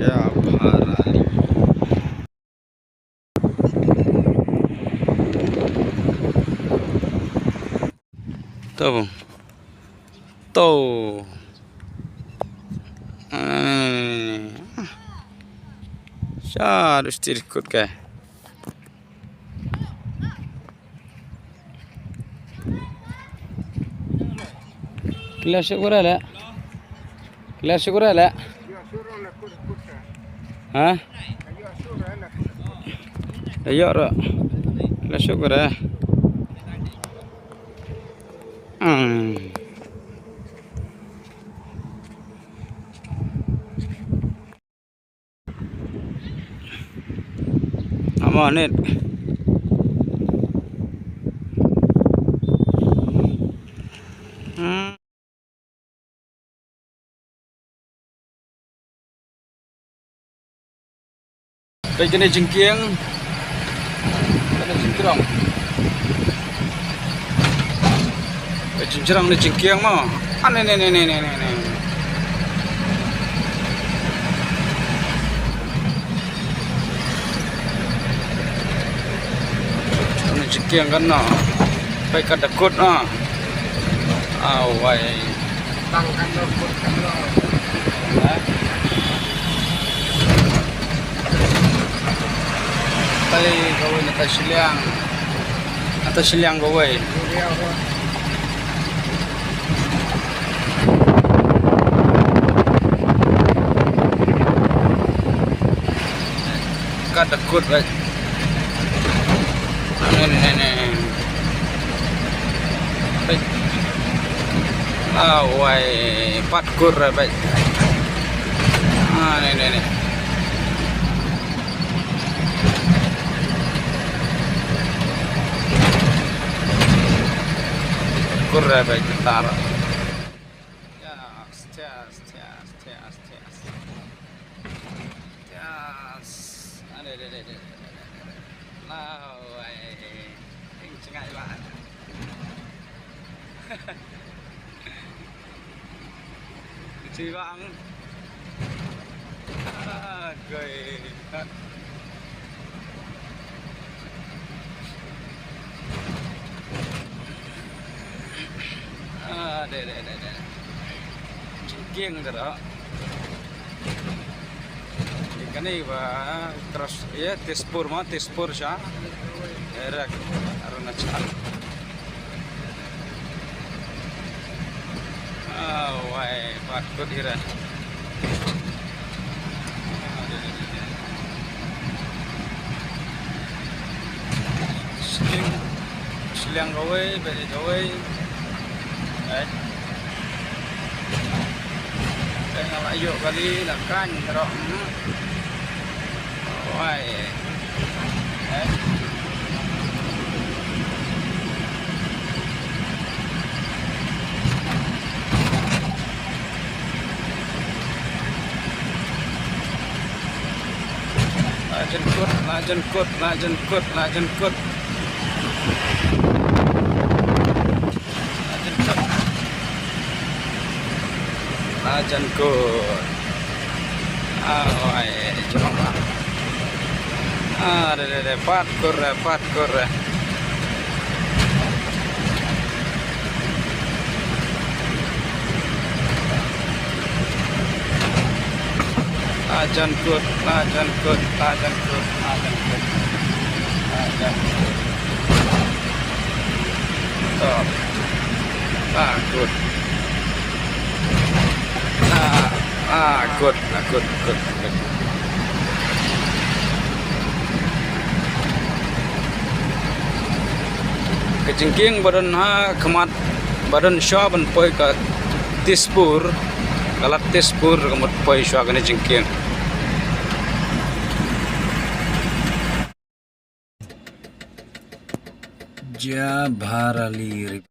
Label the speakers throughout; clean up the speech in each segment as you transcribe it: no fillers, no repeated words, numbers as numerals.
Speaker 1: Syabarali. Tuh, tuh. Harus dirikut kayak. Kelas syukur lah. Kelas syukur lah. Hah? Ayo rak. Kelas syukur lah. Amanit. Đây cho nên chừng kiêng, cho nên chừng kirong, cái chừng kirong này chừng kiêng mà, anh này chừng kiêng kan nó, phải cắt đặc cốt nó, vậy, tăng kan nó cốt kan nó. Tay gawin atas silyang gawin. Kada kut baik. Ini. Baik. Wai pat kur baik. Ini. Kurang baik tentara. Yes. Ada. Lawai, cengai banget. Lucu banget. Gay. Ada. Cingking terus. Ikan ini terus ya tespur sah. Erak aruna cal. Wai patut ira. Silang gawe, beli gawe. Tengah ayuk kali lakan terok. Wai. Lajen kut. Lajan kut. Coba. Ada pat kur. Lajan kut. Stop. Kut. Kut. Kejengking badan kemat badan syah ban poi ka tispur kalat tispur kemat poi syah kene jengking. Syabarali.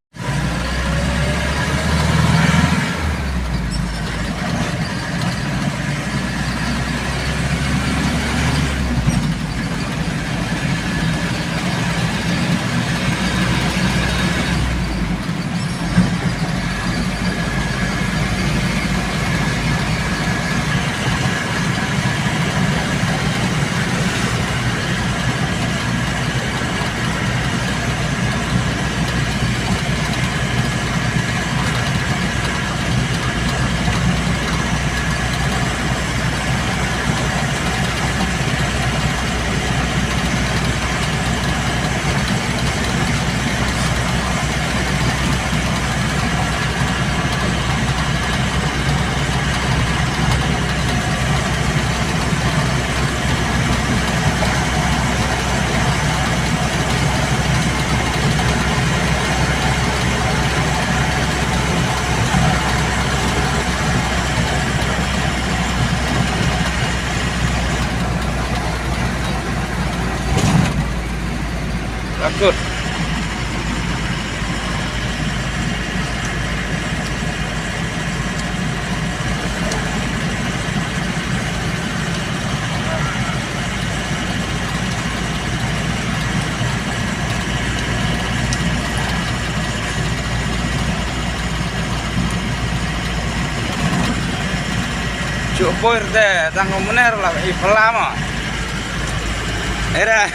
Speaker 1: takut. Cuk poir deh, tanggung bener lah, lama. Era.